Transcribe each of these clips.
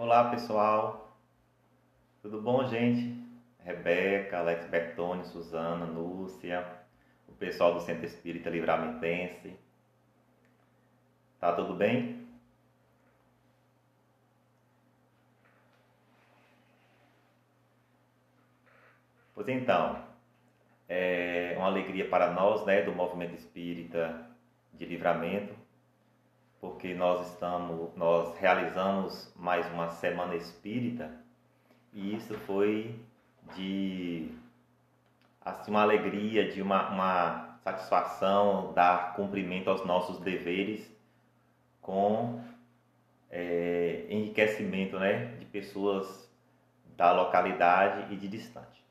Olá pessoal, tudo bom, gente? Rebeca, Alex Bertoni, Suzana, Lúcia, o pessoal do Centro Espírita Livramentense, tá tudo bem? Pois então, é uma alegria para nós, né, do Movimento Espírita de Livramento, porque nós realizamos mais uma Semana Espírita e isso foi de assim, uma alegria, de uma satisfação, dar cumprimento aos nossos deveres com enriquecimento, né, de pessoas da localidade e de distante.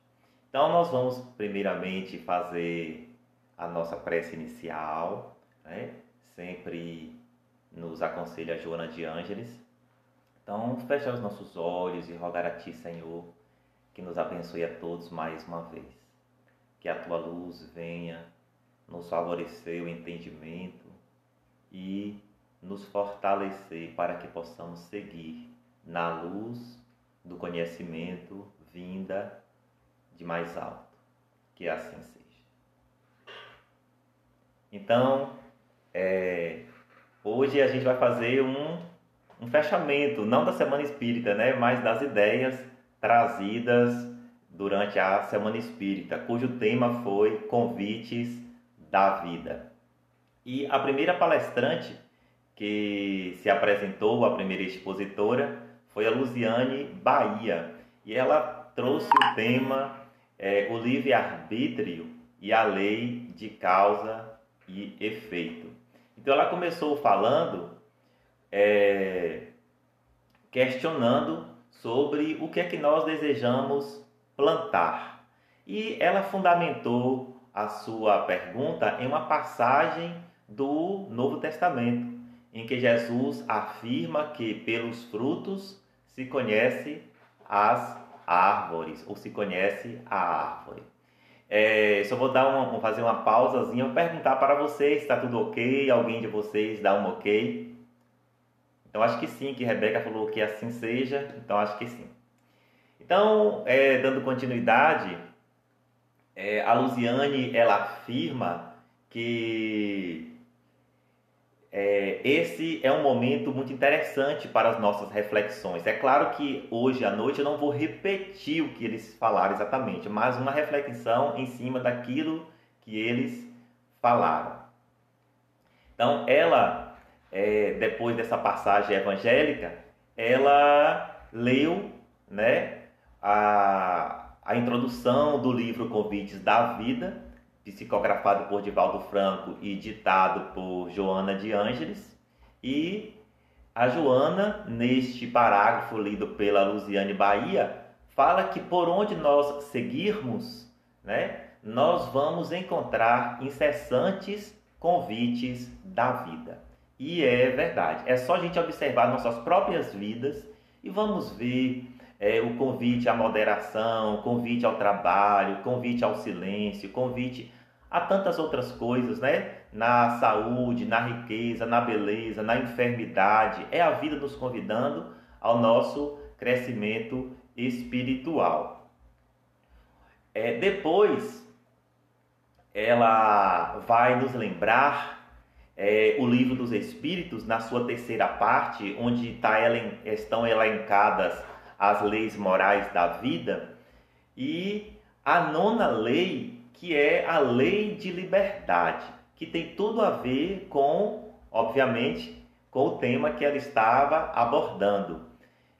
Então nós vamos primeiramente fazer a nossa prece inicial, né? Sempre nos aconselha a Joana de Ângeles. Então fecha os nossos olhos e rogar a Ti, Senhor, que nos abençoe a todos mais uma vez. Que a Tua luz venha nos favorecer o entendimento e nos fortalecer para que possamos seguir na luz do conhecimento vinda de mais alto. Que assim seja. Então, hoje a gente vai fazer um fechamento, não da Semana Espírita, né, mas das ideias trazidas durante a Semana Espírita, cujo tema foi Convites da Vida. E a primeira palestrante que se apresentou, a primeira expositora, foi a Luziane Bahia. E ela trouxe o tema o livre-arbítrio e a lei de causa e efeito. Então ela começou falando, questionando sobre o que é que nós desejamos plantar. E ela fundamentou a sua pergunta em uma passagem do Novo Testamento, em que Jesus afirma que pelos frutos se conhece as árvores, ou se conhece a árvore. Só vou fazer uma pausazinha e perguntar para vocês se está tudo ok, alguém de vocês dá um ok. Então acho que sim, que Rebeca falou que assim seja, então acho que sim. Então, dando continuidade, a Luziane ela afirma que esse é um momento muito interessante para as nossas reflexões. É claro que hoje à noite eu não vou repetir o que eles falaram exatamente, mas uma reflexão em cima daquilo que eles falaram. Então, ela, depois dessa passagem evangélica, ela leu, né, a introdução do livro Convites da Vida, psicografado por Divaldo Franco e ditado por Joana de Ângeles. E a Joana, neste parágrafo lido pela Luziane Bahia, fala que por onde nós seguirmos, né, nós vamos encontrar incessantes convites da vida. E é verdade, é só a gente observar nossas próprias vidas e vamos ver o convite à moderação, convite ao trabalho, convite ao silêncio, convite a tantas outras coisas, né? Na saúde, na riqueza, na beleza, na enfermidade. É a vida nos convidando ao nosso crescimento espiritual. Depois, ela vai nos lembrar o Livro dos Espíritos, na sua terceira parte, onde estão elencadas as leis morais da vida, e a nona lei, que é a lei de liberdade, que tem tudo a ver com, obviamente, com o tema que ela estava abordando.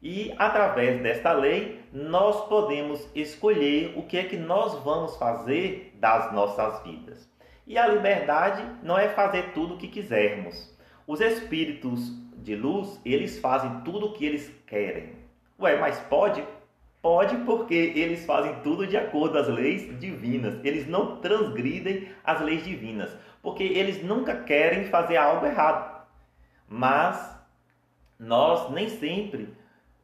E através desta lei, nós podemos escolher o que é que nós vamos fazer das nossas vidas. E a liberdade não é fazer tudo o que quisermos. Os espíritos de luz, eles fazem tudo o que eles querem. Ué, mas pode? Pode, porque eles fazem tudo de acordo às leis divinas. Eles não transgridem as leis divinas, porque eles nunca querem fazer algo errado. Mas nós nem sempre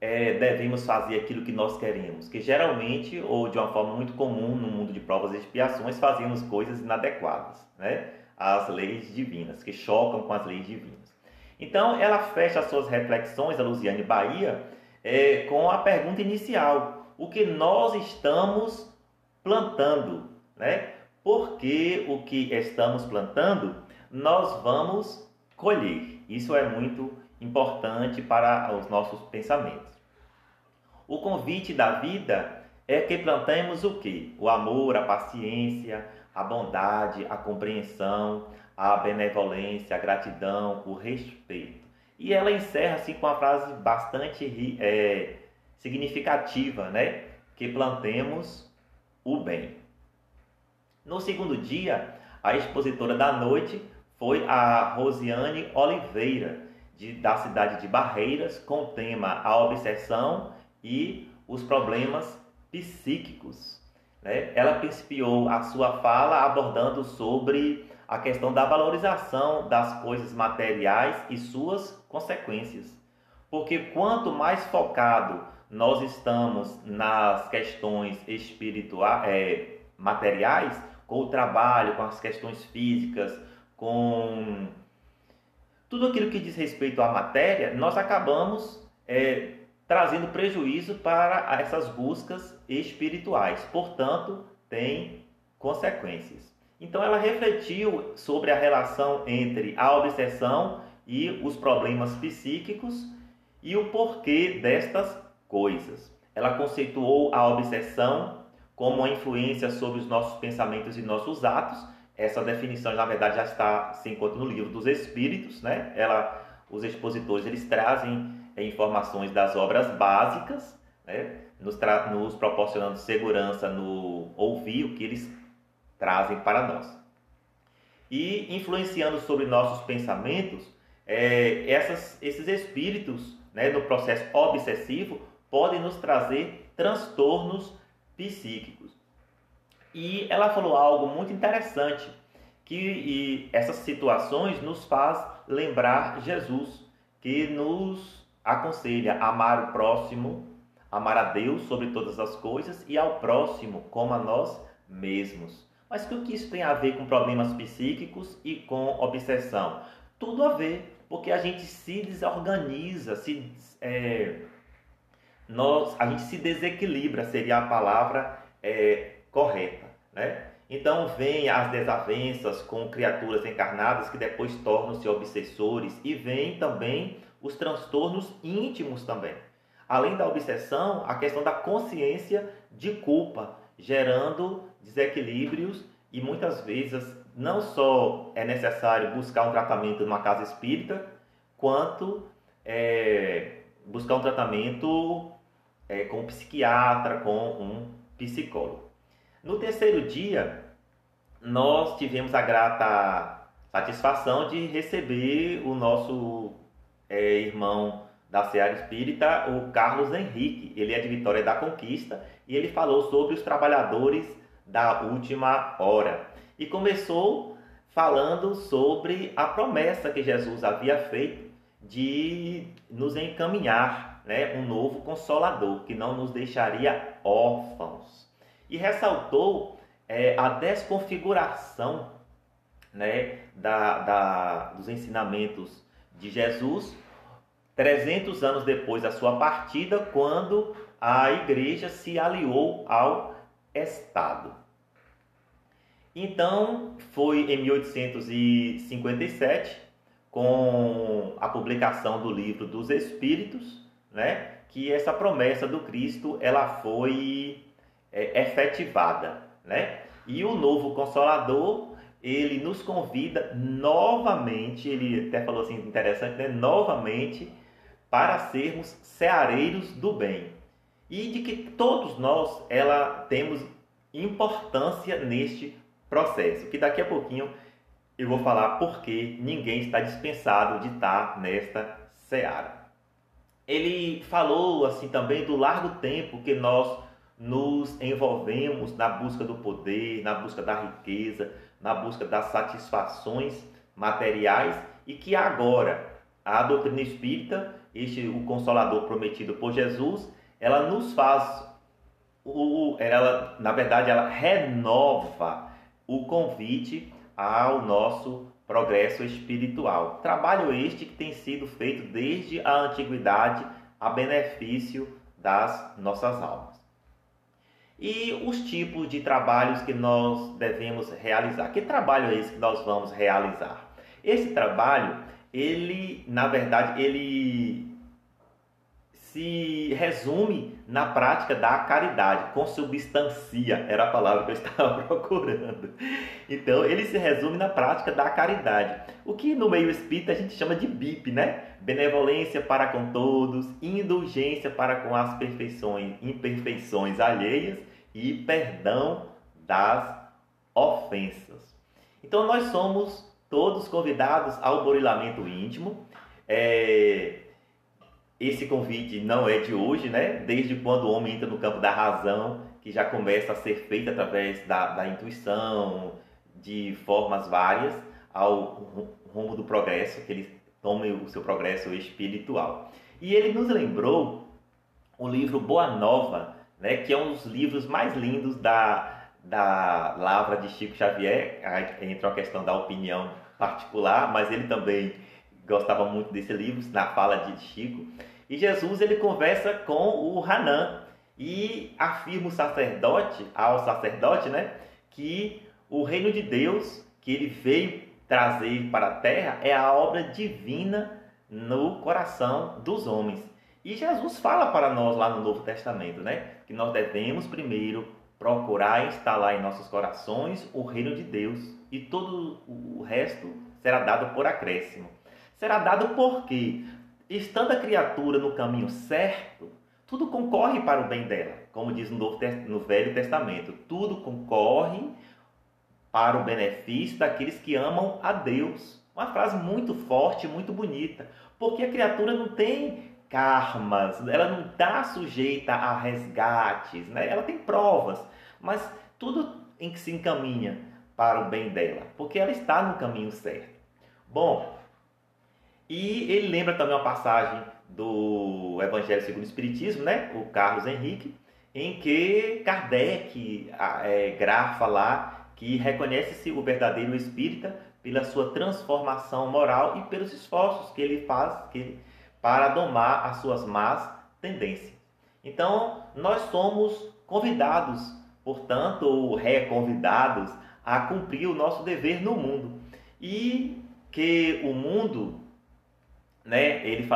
devemos fazer aquilo que nós queremos, que geralmente, ou de uma forma muito comum no mundo de provas e expiações, fazemos coisas inadequadas, né, às leis divinas, que chocam com as leis divinas. Então ela fecha as suas reflexões, a Luziane Bahia, com a pergunta inicial: o que nós estamos plantando, né? Porque o que estamos plantando, nós vamos colher. Isso é muito importante para os nossos pensamentos. O convite da vida é que plantemos o quê? O amor, a paciência, a bondade, a compreensão, a benevolência, a gratidão, o respeito. E ela encerra assim com uma frase bastante significativa, né? Que plantemos o bem. No segundo dia, a expositora da noite foi a Rosiane Oliveira, da cidade de Barreiras, com o tema A Obsessão e os Problemas Psíquicos. Né? Ela principiou a sua fala abordando sobre a questão da valorização das coisas materiais e suas consequências. Porque quanto mais focado nós estamos nas questões espirituais, materiais, com o trabalho, com as questões físicas, com tudo aquilo que diz respeito à matéria, nós acabamos trazendo prejuízo para essas buscas espirituais. Portanto, tem consequências. Então, ela refletiu sobre a relação entre a obsessão e os problemas psíquicos e o porquê destas coisas. Ela conceituou a obsessão como uma influência sobre os nossos pensamentos e nossos atos. Essa definição, na verdade, já se encontra no livro dos Espíritos, né? Os expositores eles trazem informações das obras básicas, né? nos proporcionando segurança no ouvir o que eles trazem para nós. E influenciando sobre nossos pensamentos, esses espíritos, né, no processo obsessivo, podem nos trazer transtornos psíquicos. E ela falou algo muito interessante, que essas situações nos faz lembrar Jesus, que nos aconselha a amar o próximo, amar a Deus sobre todas as coisas e ao próximo como a nós mesmos. Mas o que isso tem a ver com problemas psíquicos e com obsessão? Tudo a ver, porque a gente se desorganiza, a gente se desequilibra, seria a palavra correta, né? Então vem as desavenças com criaturas encarnadas que depois tornam-se obsessores, e vem também os transtornos íntimos também. Além da obsessão, a questão da consciência de culpa, gerando desequilíbrios, e muitas vezes não só é necessário buscar um tratamento numa casa espírita, quanto buscar um tratamento com um psiquiatra, com um psicólogo. No terceiro dia, nós tivemos a grata satisfação de receber o nosso irmão da Seara Espírita, o Carlos Henrique. Ele é de Vitória da Conquista e ele falou sobre os trabalhadores da última hora. E começou falando sobre a promessa que Jesus havia feito de nos encaminhar, né, um novo Consolador, que não nos deixaria órfãos. E ressaltou a desconfiguração, né, dos ensinamentos de Jesus 300 anos depois da sua partida, quando a igreja se aliou ao Estado. Então, foi em 1857, com a publicação do Livro dos Espíritos, né, que essa promessa do Cristo ela foi efetivada, né? E o novo Consolador, ele nos convida novamente, ele até falou assim, interessante, né? Novamente, para sermos ceareiros do bem. E de que todos nós temos importância neste processo, que daqui a pouquinho eu vou falar porque ninguém está dispensado de estar nesta seara. Ele falou assim também do largo tempo que nós nos envolvemos na busca do poder, na busca da riqueza, na busca das satisfações materiais, e que agora a doutrina espírita, o Consolador prometido por Jesus, ela nos faz, na verdade ela renova o convite ao nosso progresso espiritual. Trabalho este que tem sido feito desde a antiguidade a benefício das nossas almas. E os tipos de trabalhos que nós devemos realizar. Que trabalho é esse que nós vamos realizar? Esse trabalho, na verdade, ele se resume na prática da caridade, consubstancia, era a palavra que eu estava procurando. Então, ele se resume na prática da caridade, o que no meio espírita a gente chama de BIP, né? Benevolência para com todos, indulgência para com as imperfeições alheias e perdão das ofensas. Então, nós somos todos convidados ao burilamento íntimo. Esse convite não é de hoje, né? Desde quando o homem entra no campo da razão, que já começa a ser feito através da intuição, de formas várias, ao rumo do progresso, que ele tome o seu progresso espiritual. E ele nos lembrou o livro Boa Nova, né? Que é um dos livros mais lindos da lavra de Chico Xavier. Aí entra uma questão da opinião particular, mas ele também gostava muito desse livro, na fala de Chico. E Jesus, ele conversa com o Hanan e afirma ao sacerdote, né, que o reino de Deus que ele veio trazer para a terra é a obra divina no coração dos homens. E Jesus fala para nós lá no Novo Testamento, né, que nós devemos primeiro procurar instalar em nossos corações o reino de Deus e todo o resto será dado por acréscimo. Será dado porque, estando a criatura no caminho certo, tudo concorre para o bem dela. Como diz no Velho Testamento, tudo concorre para o benefício daqueles que amam a Deus. Uma frase muito forte, muito bonita. Porque a criatura não tem karmas, ela não está sujeita a resgates, né? Ela tem provas, mas tudo em que se encaminha para o bem dela, porque ela está no caminho certo. Bom, e ele lembra também uma passagem do Evangelho segundo o Espiritismo, né? O Carlos Henrique, em que Kardec grafa lá que reconhece-se o verdadeiro espírita pela sua transformação moral e pelos esforços que ele faz para domar as suas más tendências. Então, nós somos convidados, portanto, ou reconvidados a cumprir o nosso dever no mundo. E que o mundo, né, ele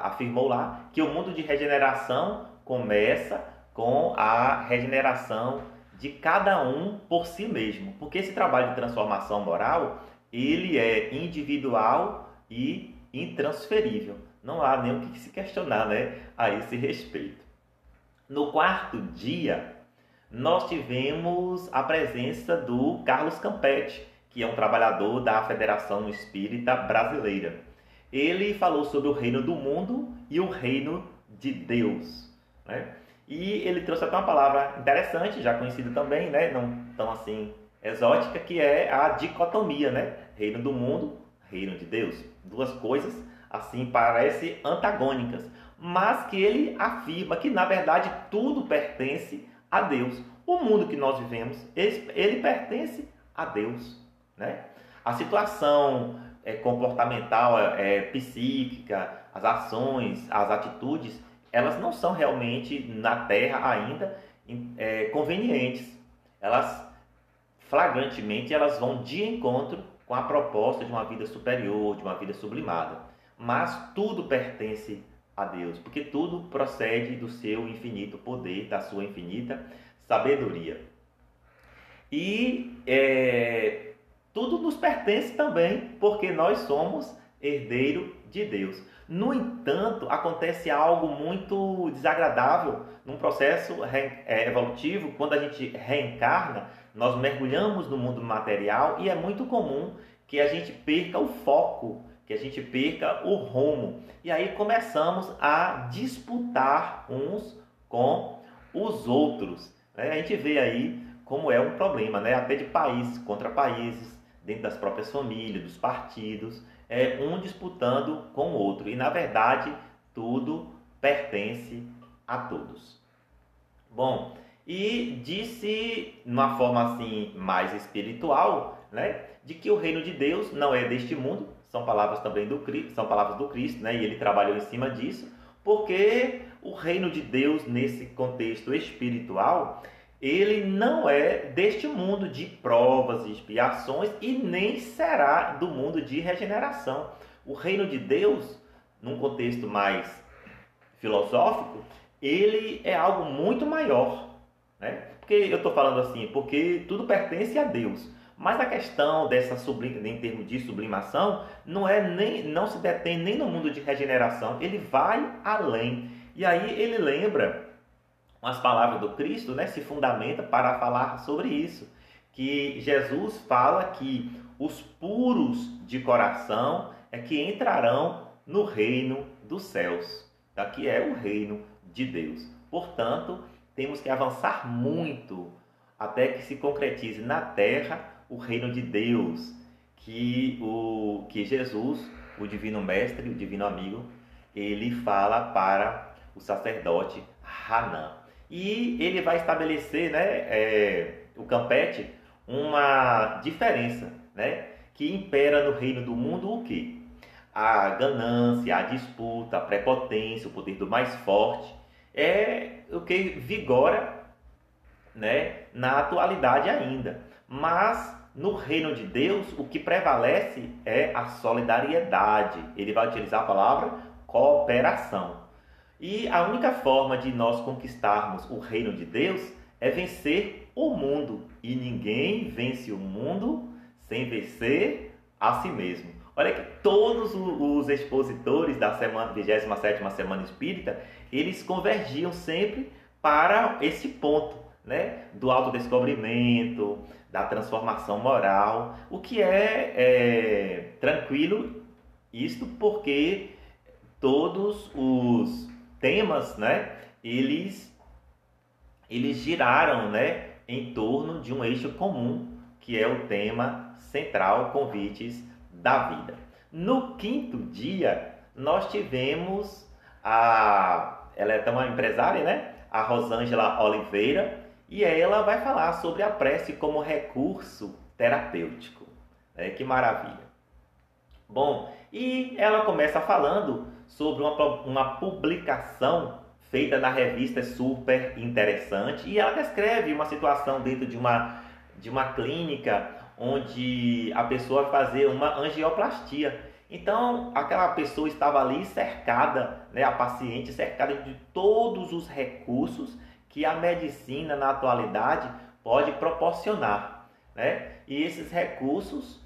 afirmou lá que o mundo de regeneração começa com a regeneração de cada um por si mesmo, porque esse trabalho de transformação moral, ele é individual e intransferível. Não há nem o que se questionar, né, a esse respeito. No quarto dia, nós tivemos a presença do Carlos Campetti, que é um trabalhador da Federação Espírita Brasileira. Ele falou sobre o reino do mundo e o reino de Deus, né? E ele trouxe até uma palavra interessante, já conhecida também, né? Não tão assim exótica, que é a dicotomia, né? Reino do mundo, reino de Deus. Duas coisas assim parecem antagônicas, mas que ele afirma que na verdade tudo pertence a Deus. O mundo que nós vivemos, ele pertence a Deus, né? A situação comportamental, psíquica, as ações, as atitudes, elas não são realmente na Terra ainda convenientes. Elas flagrantemente elas vão de encontro com a proposta de uma vida superior, de uma vida sublimada. Mas tudo pertence a Deus, porque tudo procede do seu infinito poder, da sua infinita sabedoria. E tudo nos pertence também, porque nós somos herdeiro de Deus. No entanto, acontece algo muito desagradável num processo evolutivo. Quando a gente reencarna, nós mergulhamos no mundo material e é muito comum que a gente perca o foco, que a gente perca o rumo. E aí começamos a disputar uns com os outros, né? A gente vê aí como é um problema, né? Até de países contra países, dentro das próprias famílias, dos partidos, um disputando com o outro. E na verdade, tudo pertence a todos. Bom, e disse, de uma forma assim mais espiritual, né, de que o reino de Deus não é deste mundo. São palavras também são palavras do Cristo, né? E ele trabalhou em cima disso, Porque o reino de Deus, nesse contexto espiritual, ele não é deste mundo de provas e expiações e nem será do mundo de regeneração. O reino de Deus, num contexto mais filosófico, ele é algo muito maior, né? Porque eu estou falando assim, porque tudo pertence a Deus. Mas a questão dessa em termos de sublimação não se detém nem no mundo de regeneração, ele vai além. E aí ele lembra as palavras do Cristo, né, se fundamenta para falar sobre isso, que Jesus fala que os puros de coração é que entrarão no reino dos céus, tá? Que é o reino de Deus. Portanto, temos que avançar muito até que se concretize na terra o reino de Deus, que Jesus, o divino mestre, o divino amigo, ele fala para o sacerdote Hanã. E ele vai estabelecer, né, o Campete, uma diferença, né, que impera no reino do mundo o quê? A ganância, a disputa, a prepotência, o poder do mais forte, é o que vigora, né, na atualidade ainda. Mas no reino de Deus, o que prevalece é a solidariedade. Ele vai utilizar a palavra cooperação. E a única forma de nós conquistarmos o reino de Deus é vencer o mundo. E ninguém vence o mundo sem vencer a si mesmo. Olha que todos os expositores da 27ª Semana Espírita, eles convergiam sempre para esse ponto, né? Do autodescobrimento, da transformação moral, o que é tranquilo, isto porque todos os temas, né, eles giraram, né, em torno de um eixo comum, que é o tema central, convites da vida. No quinto dia, nós tivemos ela é uma empresária, né, a Rosângela Oliveira, e ela vai falar sobre a prece como recurso terapêutico. Que maravilha! Bom, e ela começa falando sobre uma publicação feita na revista super interessante, e ela descreve uma situação dentro de uma clínica onde a pessoa vai fazer uma angioplastia. Então, aquela pessoa estava ali cercada, né, a paciente cercada de todos os recursos que a medicina na atualidade pode proporcionar, né? E esses recursos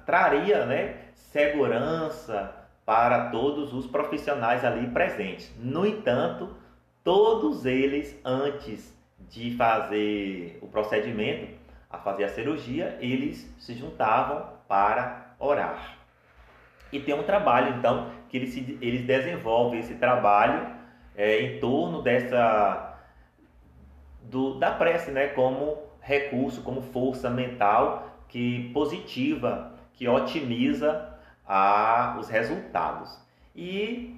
traria, né, segurança para todos os profissionais ali presentes. No entanto, todos eles, antes de fazer o procedimento, a fazer a cirurgia, eles se juntavam para orar. E tem um trabalho, então, que eles desenvolvem esse trabalho em torno da prece, né, como recurso, como força mental positiva, que otimiza os resultados. E,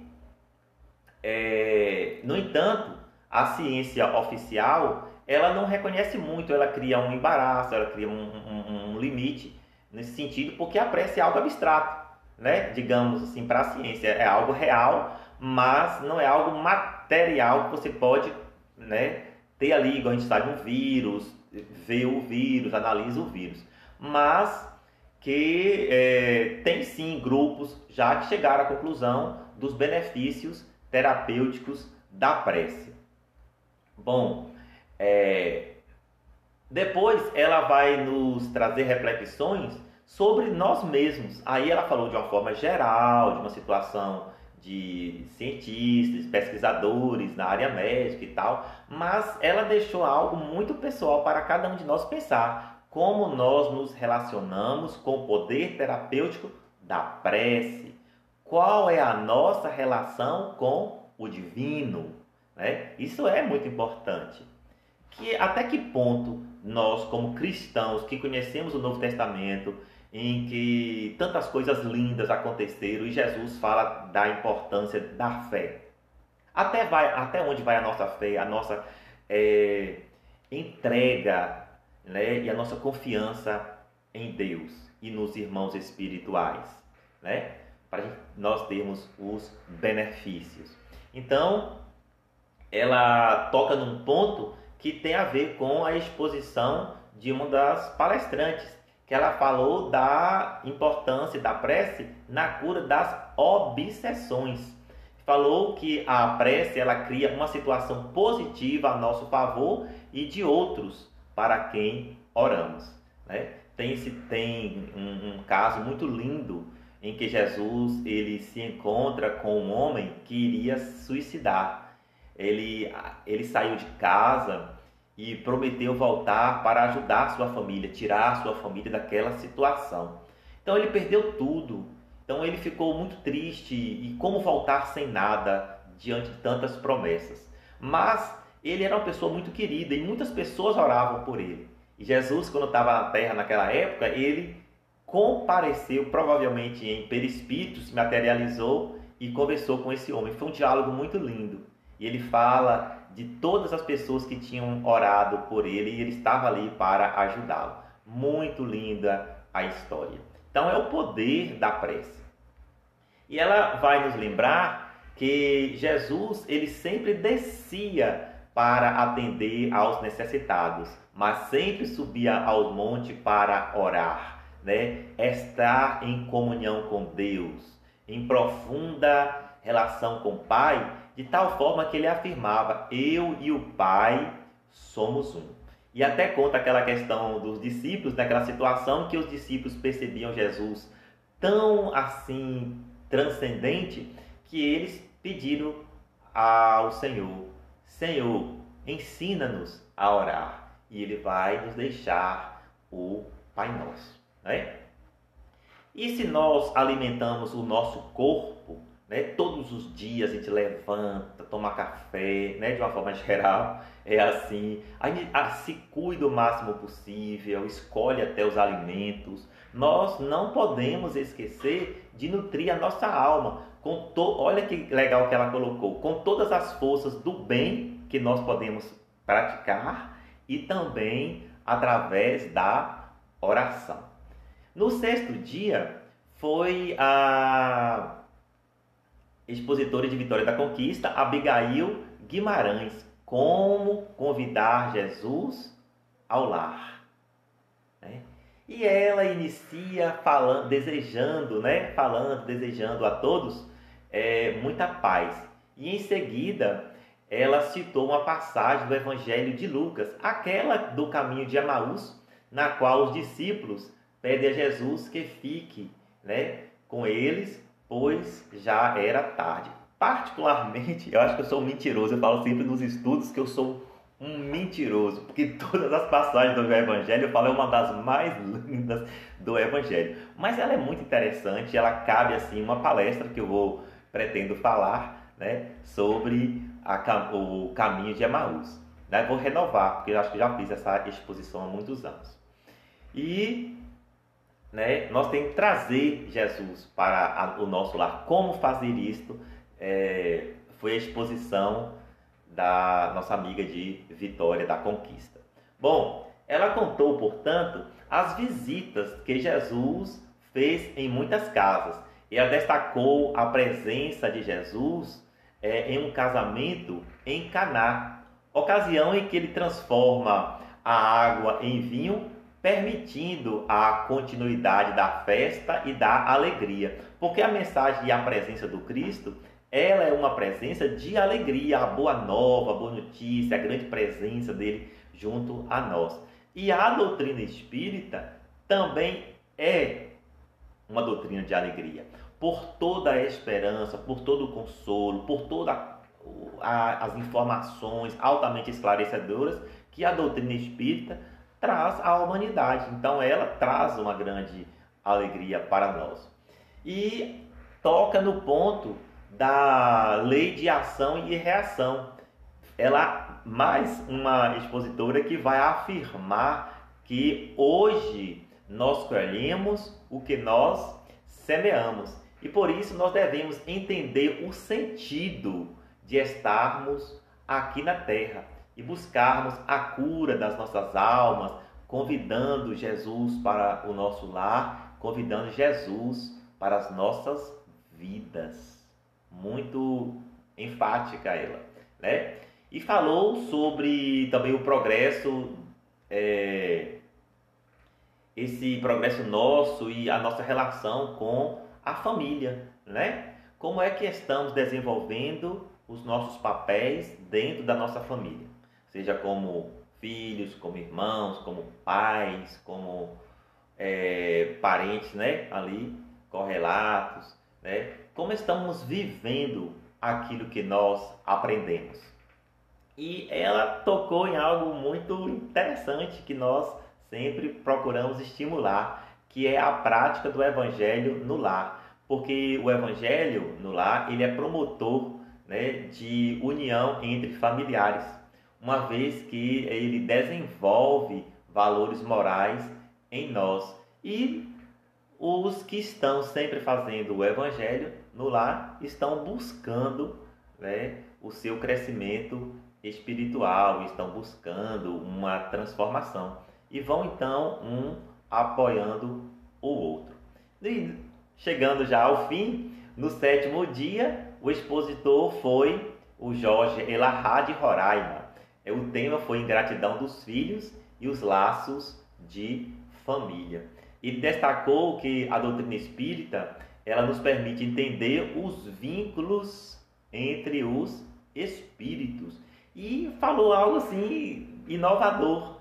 no entanto, a ciência oficial, ela não reconhece muito, ela cria um embaraço, ela cria um limite nesse sentido, porque a prece é algo abstrato, né? Digamos assim, para a ciência é algo real, mas não é algo material que você pode, né, ter ali, igual a gente sabe, um vírus, ver o vírus, analisa o vírus. Mas que tem sim grupos já que chegaram à conclusão dos benefícios terapêuticos da prece. Bom, depois ela vai nos trazer reflexões sobre nós mesmos. Aí ela falou de uma forma geral, de uma situação de cientistas, pesquisadores na área médica e tal, mas ela deixou algo muito pessoal para cada um de nós pensar. Como nós nos relacionamos com o poder terapêutico da prece? Qual é a nossa relação com o divino? Né? Isso é muito importante. Até que ponto nós, como cristãos que conhecemos o Novo Testamento, em que tantas coisas lindas aconteceram e Jesus fala da importância da fé, até onde vai a nossa fé, a nossa entrega, né, e a nossa confiança em Deus e nos irmãos espirituais, né? para nós termos os benefícios. Então, ela toca num ponto que tem a ver com a exposição de uma das palestrantes, que ela falou da importância da prece na cura das obsessões. Falou que a prece ela cria uma situação positiva a nosso favor e de outros para quem oramos, né? Tem um caso muito lindo em que Jesus ele se encontra com um homem que iria se suicidar. Ele saiu de casa e prometeu voltar para ajudar sua família, tirar sua família daquela situação. Então ele perdeu tudo. Então ele ficou muito triste e como voltar sem nada diante de tantas promessas. Mas ele era uma pessoa muito querida e muitas pessoas oravam por ele. E Jesus, quando estava na terra naquela época, ele compareceu, provavelmente em perispírito, se materializou e conversou com esse homem. Foi um diálogo muito lindo. E ele fala de todas as pessoas que tinham orado por ele e ele estava ali para ajudá-lo. Muito linda a história. Então é o poder da prece. E ela vai nos lembrar que Jesus ele sempre descia para atender aos necessitados, mas sempre subia ao monte para orar, né? Estar em comunhão com Deus, em profunda relação com o Pai, de tal forma que ele afirmava: eu e o Pai somos um. E até conta aquela questão dos discípulos, naquela situação que os discípulos percebiam Jesus tão assim transcendente, que eles pediram ao Senhor: Senhor, ensina-nos a orar. E ele vai nos deixar o Pai Nosso, né? E se nós alimentamos o nosso corpo, né, todos os dias a gente levanta, toma café, né, de uma forma geral, é assim, a gente se cuida o máximo possível, escolhe até os alimentos, nós não podemos esquecer de nutrir a nossa alma, olha que legal que ela colocou, com todas as forças do bem que nós podemos praticar e também através da oração. No sexto dia foi a expositora de Vitória da Conquista, Abigail Guimarães, como convidar Jesus ao lar, né? E ela inicia falando, desejando a todos muita paz. E em seguida ela citou uma passagem do Evangelho de Lucas, aquela do caminho de Emaús, na qual os discípulos pedem a Jesus que fique, né, com eles, pois já era tarde. Particularmente, eu acho que eu sou um mentiroso. Eu falo sempre nos estudos que eu sou um mentiroso, porque todas as passagens do Evangelho eu falo é uma das mais lindas do Evangelho. Mas ela é muito interessante, ela cabe assim uma palestra que eu pretendo falar, né, sobre o caminho de Emaús. Né? Vou renovar, porque eu acho que já fiz essa exposição há muitos anos. E né, nós temos que trazer Jesus para o nosso lar. Como fazer isto? Foi a exposição da nossa amiga de Vitória da Conquista. Bom, ela contou, portanto, as visitas que Jesus fez em muitas casas. E ela destacou a presença de Jesus em um casamento em Caná, ocasião em que ele transforma a água em vinho, permitindo a continuidade da festa e da alegria. Porque a mensagem e a presença do Cristo, ela é uma presença de alegria, a boa nova, a boa notícia, a grande presença dele junto a nós. E a doutrina espírita também é uma doutrina de alegria, por toda a esperança, por todo o consolo, por todas as informações altamente esclarecedoras que a doutrina espírita traz à humanidade. Então ela traz uma grande alegria para nós. E toca no ponto da lei de ação e reação. Ela, mais uma expositora que vai afirmar que hoje nós colhemos o que nós semeamos. E por isso nós devemos entender o sentido de estarmos aqui na Terra e buscarmos a cura das nossas almas, convidando Jesus para o nosso lar, convidando Jesus para as nossas vidas. Muito enfática ela, né? E falou sobre também o progresso, esse progresso nosso e a nossa relação com a família, né? Como é que estamos desenvolvendo os nossos papéis dentro da nossa família, seja como filhos, como irmãos, como pais, como parentes, né? Ali, correlatos, né? Como estamos vivendo aquilo que nós aprendemos. E ela tocou em algo muito interessante que nós sempre procuramos estimular, que é a prática do evangelho no lar. Porque o evangelho no lar, ele é promotor, né, de união entre familiares, uma vez que ele desenvolve valores morais em nós. E os que estão sempre fazendo o evangelho no lar estão buscando, né, o seu crescimento espiritual, estão buscando uma transformação e vão então um apoiando o outro. E chegando já ao fim, no 7º dia, o expositor foi o Jorge Elahá de Roraima. O tema foi ingratidão dos filhos e os laços de família. Ele destacou que a doutrina espírita, ela nos permite entender os vínculos entre os espíritos. E falou algo assim inovador.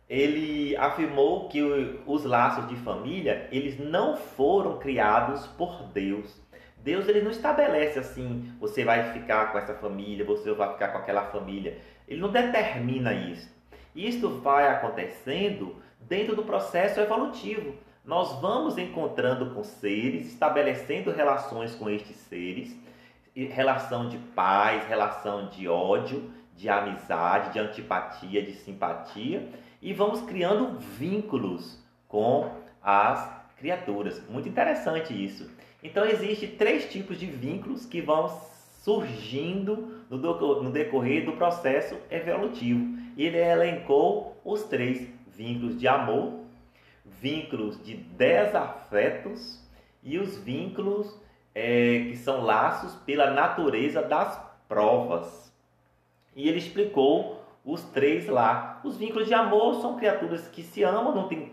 Ele afirmou que os laços de família, eles não foram criados por Deus. Deus, ele não estabelece assim, você vai ficar com essa família, você vai ficar com aquela família. Ele não determina isso. Isto vai acontecendo dentro do processo evolutivo. Nós vamos encontrando com seres, estabelecendo relações com estes seres, relação de paz, relação de ódio, de amizade, de antipatia, de simpatia, e vamos criando vínculos com as criaturas. Muito interessante isso. Então existem 3 tipos de vínculos que vão surgindo no decorrer do processo evolutivo. Ele elencou os 3 vínculos de amor, vínculos de desafetos e os vínculos que são laços pela natureza das provas. E ele explicou os 3 lá. Os vínculos de amor são criaturas que se amam, não tem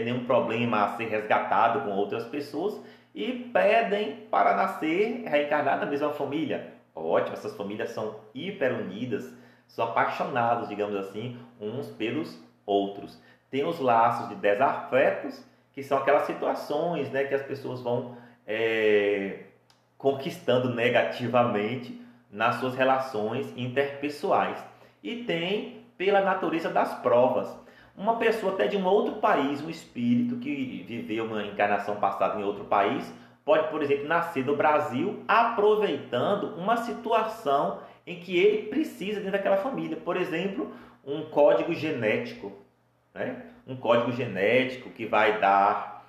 nenhum problema a ser resgatado com outras pessoas e pedem para nascer, reencarnar na mesma família. Ótimo, essas famílias são hiper unidas, são apaixonados, digamos assim, uns pelos outros. Tem os laços de desafetos, que são aquelas situações, né, que as pessoas vão conquistando negativamente nas suas relações interpessoais. E tem pela natureza das provas. Uma pessoa até de um outro país, um espírito que viveu uma encarnação passada em outro país, pode, por exemplo, nascer no Brasil aproveitando uma situação em que ele precisa dentro daquela família. Por exemplo, um código genético, né? Um código genético que vai dar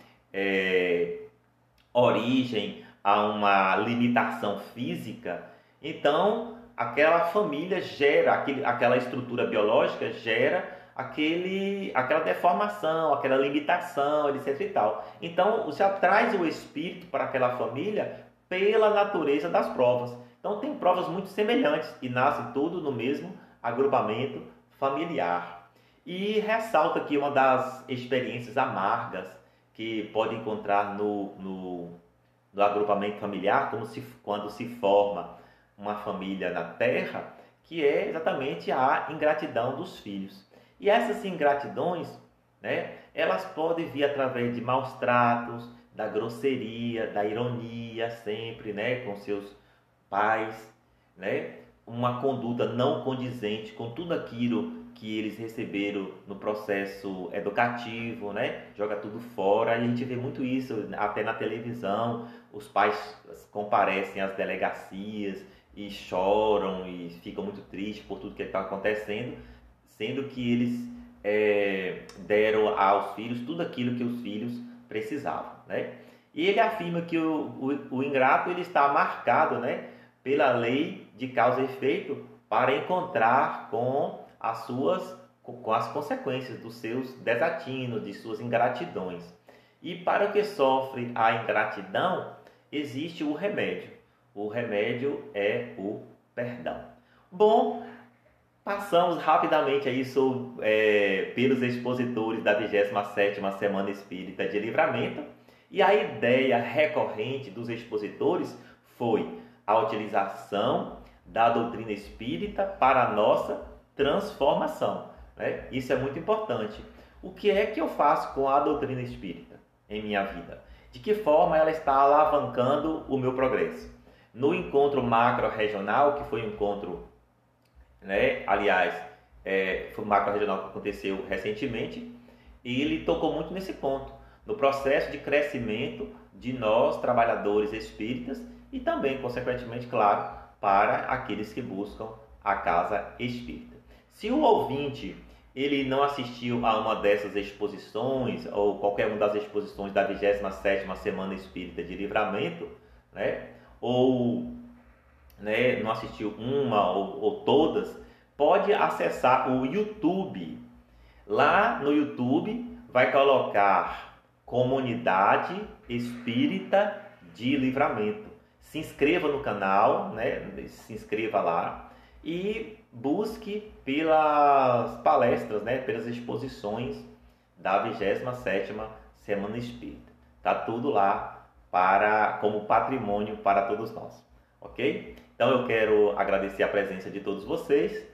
origem a uma limitação física. Então, aquela família gera, aquela estrutura biológica gera aquela deformação, aquela limitação, etc e tal. Então, você traz o espírito para aquela família pela natureza das provas. Então, tem provas muito semelhantes e nasce tudo no mesmo agrupamento familiar. E ressalta aqui uma das experiências amargas que pode encontrar no agrupamento familiar, quando se forma uma família na Terra, que é exatamente a ingratidão dos filhos. E essas ingratidões, né, elas podem vir através de maus tratos, da grosseria, da ironia sempre, né, com seus pais, né, uma conduta não condizente com tudo aquilo que eles receberam no processo educativo, né, joga tudo fora. E a gente vê muito isso até na televisão, os pais comparecem às delegacias e choram e ficam muito tristes por tudo que está acontecendo, sendo que eles deram aos filhos tudo aquilo que os filhos precisavam, né? E ele afirma que o ingrato ele está marcado, né, pela lei de causa e efeito para encontrar com as consequências dos seus desatinos, de suas ingratidões. E para o que sofre a ingratidão, existe o remédio. O remédio é o perdão. Bom, passamos rapidamente aí pelos expositores da 27ª Semana Espírita de Livramento, e a ideia recorrente dos expositores foi a utilização da doutrina espírita para a nossa transformação, né? Isso é muito importante. O que é que eu faço com a doutrina espírita em minha vida? De que forma ela está alavancando o meu progresso? No encontro macro-regional, que foi um encontro, né? Aliás, foi um macro-regional que aconteceu recentemente, ele tocou muito nesse ponto, no processo de crescimento de nós, trabalhadores espíritas, e também, consequentemente, claro, para aqueles que buscam a casa espírita. Se o ouvinte ele não assistiu a uma dessas exposições, ou qualquer uma das exposições da 27ª Semana Espírita de Livramento, né, ou né, não assistiu uma ou todas, pode acessar o YouTube. Lá no YouTube vai colocar Comunidade Espírita de Livramento. Se inscreva no canal, né? Se inscreva lá e busque pelas palestras, né? Pelas exposições da 27ª Semana Espírita. Tá tudo lá como patrimônio para todos nós, ok? Então eu quero agradecer a presença de todos vocês.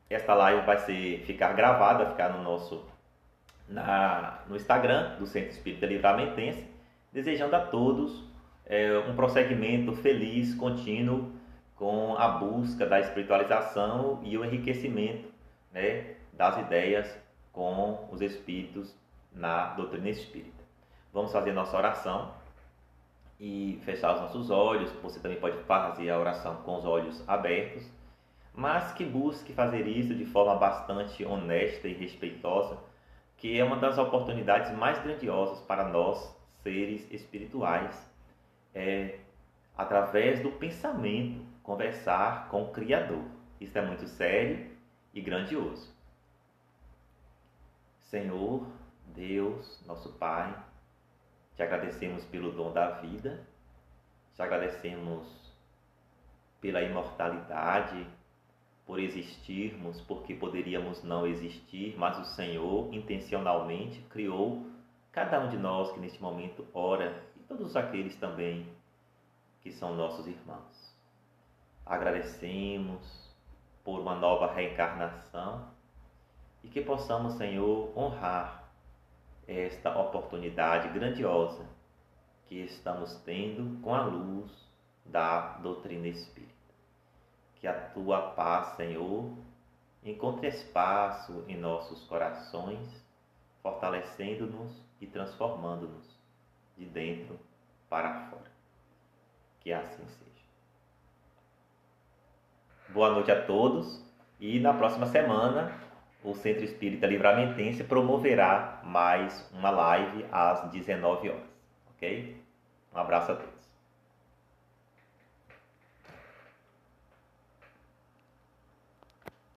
Esta live vai ficar gravada, vai ficar no Instagram do Centro Espírita Livramentense, desejando a todos um prosseguimento feliz, contínuo, com a busca da espiritualização e o enriquecimento, né, das ideias com os espíritos na doutrina espírita. Vamos fazer nossa oração e fechar os nossos olhos. Você também pode fazer a oração com os olhos abertos, mas que busque fazer isso de forma bastante honesta e respeitosa, que é uma das oportunidades mais grandiosas para nós, seres espirituais, através do pensamento, conversar com o Criador. Isso é muito sério e grandioso. Senhor, Deus, nosso Pai, te agradecemos pelo dom da vida, te agradecemos pela imortalidade, por existirmos, porque poderíamos não existir, mas o Senhor intencionalmente criou cada um de nós que neste momento ora, e todos aqueles também que são nossos irmãos. Agradecemos por uma nova reencarnação e que possamos, Senhor, honrar esta oportunidade grandiosa que estamos tendo com a luz da doutrina espírita. Que a tua paz, Senhor, encontre espaço em nossos corações, fortalecendo-nos e transformando-nos de dentro para fora. Que assim seja. Boa noite a todos e na próxima semana o Centro Espírita Livramentense promoverá mais uma live às 19 horas, ok? Um abraço a todos.